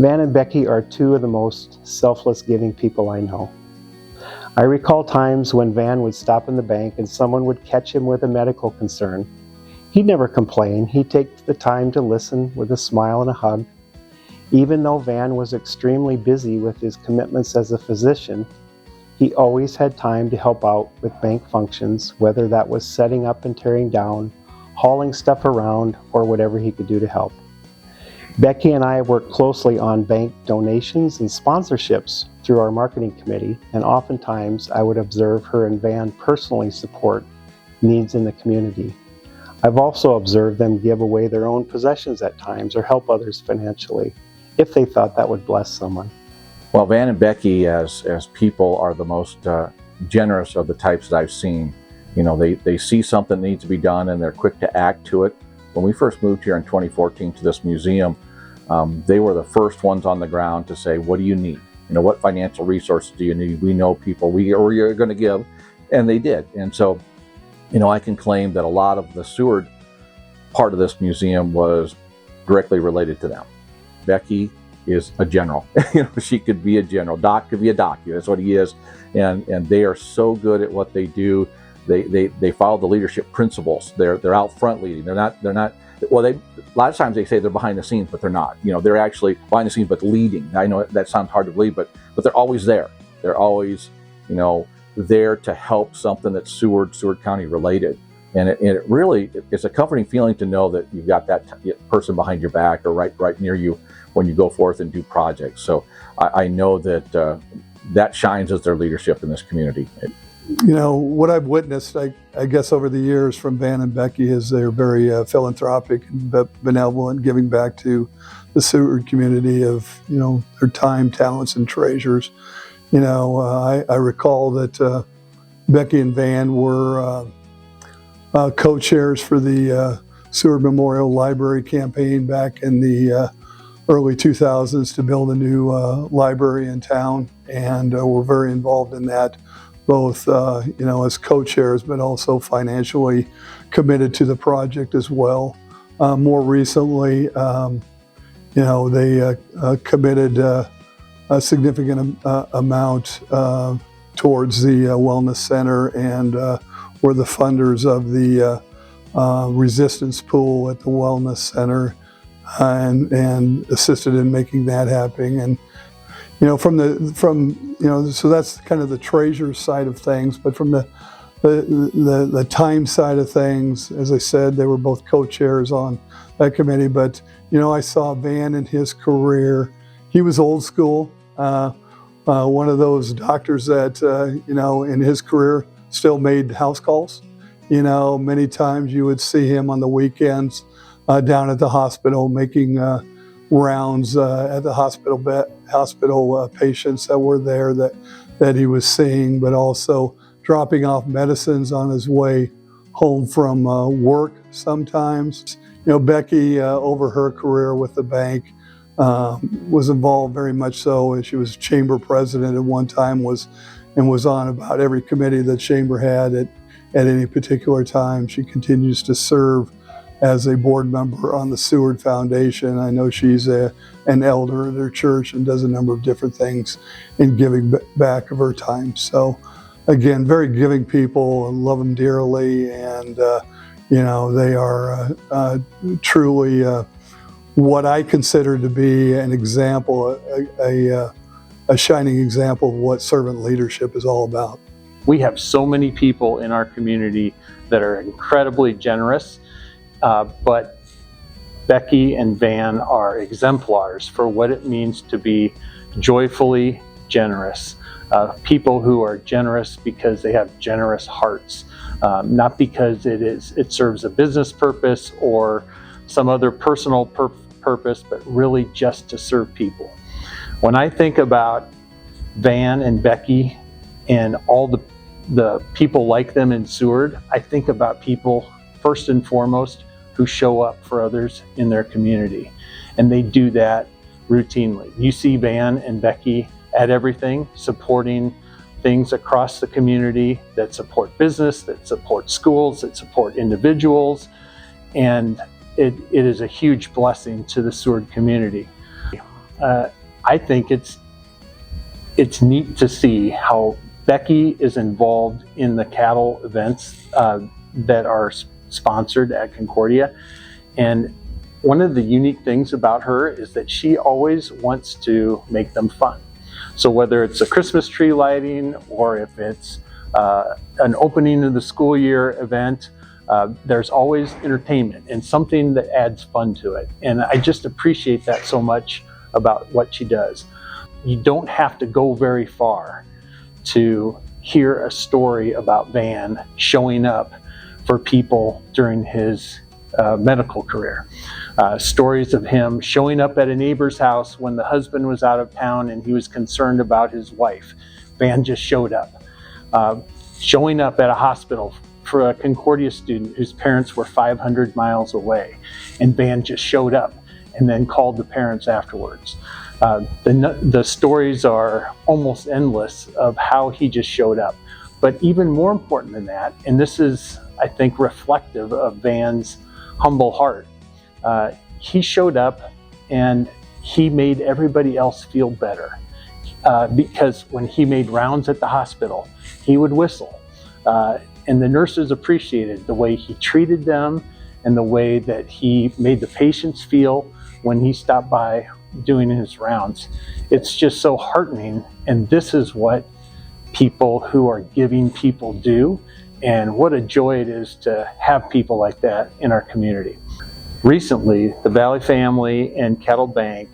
Van and Becky are two of the most selfless giving people I know. I recall times when Van would stop in the bank and someone would catch him with a medical concern. He'd never complain. He'd take the time to listen with a smile and a hug. Even though Van was extremely busy with his commitments as a physician, he always had time to help out with bank functions, whether that was setting up and tearing down, hauling stuff around, or whatever he could do to help. Becky and I worked closely on bank donations and sponsorships through our marketing committee, and oftentimes I would observe her and Van personally support needs in the community. I've also observed them give away their own possessions at times or help others financially, if they thought that would bless someone. Well, Van and Becky as people are the most generous of the types that I've seen. You know, they see something needs to be done and they're quick to act to it. When we first moved here in 2014 to this museum, they were the first ones on the ground to say, what do you need? You know, what financial resources do you need? We know people, you're going to give, and they did. And so, you know, I can claim that a lot of the Seward part of this museum was directly related to them. Becky is a general. You know, she could be a general. Doc could be a doc. That's what he is. And they are so good at what they do. They follow the leadership principles. They're out front leading. They're not. Well, a lot of times they say they're behind the scenes, but they're not. You know, they're actually behind the scenes, but leading. I know that sounds hard to believe, but they're always there. They're always, you know, there to help something that's Seward County related. And it really, it's a comforting feeling to know that you've got that person behind your back or right near you when you go forth and do projects. So I know that that shines as their leadership in this community. You know, what I've witnessed, I guess, over the years from Van and Becky is they're very philanthropic and benevolent, giving back to the Seward community of, you know, their time, talents, and treasures. You know, I recall that Becky and Van were co-chairs for the Seward Memorial Library campaign back in the early 2000s to build a new library in town, and were very involved in that, both you know, as co-chairs, but also financially committed to the project as well. More recently, you know, they committed a significant amount towards the Wellness Center and were the funders of the resistance pool at the Wellness Center and assisted in making that happen. And you know, from you know, so that's kind of the treasure side of things. But from the time side of things, as I said, they were both co-chairs on that committee. But you know, I saw Van in his career. He was old school. One of those doctors that you know, in his career still made house calls. You know, many times you would see him on the weekends down at the hospital making rounds at the hospital patients that were there that he was seeing, but also dropping off medicines on his way home from work sometimes. You know, Becky, over her career with the bank, was involved very much so, and she was chamber president at one time, was on about every committee that chamber had at any particular time. She continues to serve as a board member on the Seward Foundation. I know she's an elder at her church and does a number of different things in giving back of her time. So again, very giving people, and love them dearly, and you know, they are truly what I consider to be an example, a shining example of what servant leadership is all about. We have so many people in our community that are incredibly generous, but Becky and Van are exemplars for what it means to be joyfully generous. People who are generous because they have generous hearts, not because it serves a business purpose or some other personal purpose, but really just to serve people. When I think about Van and Becky and all the people like them in Seward, I think about people first and foremost who show up for others in their community, and they do that routinely. You see Van and Becky at everything, supporting things across the community that support business, that support schools, that support individuals, and it is a huge blessing to the Seward community. I think it's neat to see how Becky is involved in the cattle events that are sponsored at Concordia. And one of the unique things about her is that she always wants to make them fun. So whether it's a Christmas tree lighting or if it's an opening of the school year event, there's always entertainment and something that adds fun to it. And I just appreciate that so much about what she does. You don't have to go very far to hear a story about Van showing up for people during his medical career. Stories of him showing up at a neighbor's house when the husband was out of town and he was concerned about his wife. Van just showed up. Showing up at a hospital for a Concordia student whose parents were 500 miles away, and Van just showed up and then called the parents afterwards. The stories are almost endless of how he just showed up. But even more important than that, and this is, I think, reflective of Van's humble heart, he showed up and he made everybody else feel better. Because when he made rounds at the hospital, he would whistle. And the nurses appreciated the way he treated them and the way that he made the patients feel when he stopped by doing his rounds. It's just so heartening, and this is what people who are giving people do, and what a joy it is to have people like that in our community. Recently, the Vahle family and Kettle Bank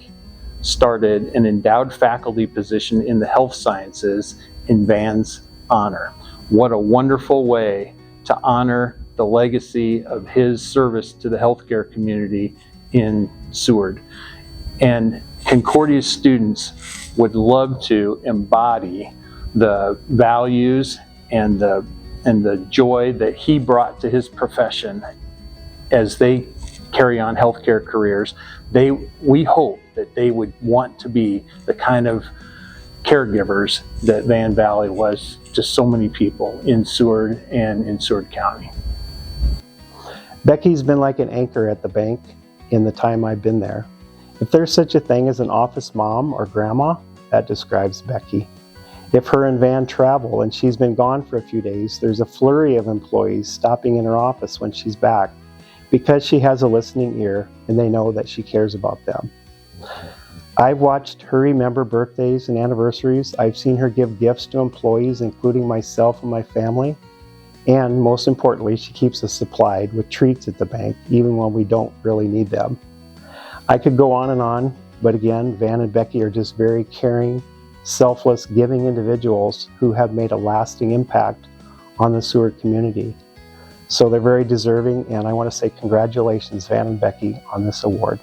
started an endowed faculty position in the health sciences in Van's honor. What a wonderful way to honor the legacy of his service to the healthcare community in Seward. And Concordia students would love to embody the values and the joy that he brought to his profession as they carry on healthcare careers. We hope that they would want to be the kind of caregivers that Van Vahle was to so many people in Seward and in Seward County. Becky's been like an anchor at the bank in the time I've been there. If there's such a thing as an office mom or grandma, that describes Becky. If her and Van travel and she's been gone for a few days, there's a flurry of employees stopping in her office when she's back because she has a listening ear and they know that she cares about them. I've watched her remember birthdays and anniversaries. I've seen her give gifts to employees, including myself and my family. And most importantly, she keeps us supplied with treats at the bank, even when we don't really need them. I could go on, but again, Van and Becky are just very caring, selfless, giving individuals who have made a lasting impact on the Seward community. So they're very deserving, and I want to say congratulations, Van and Becky, on this award.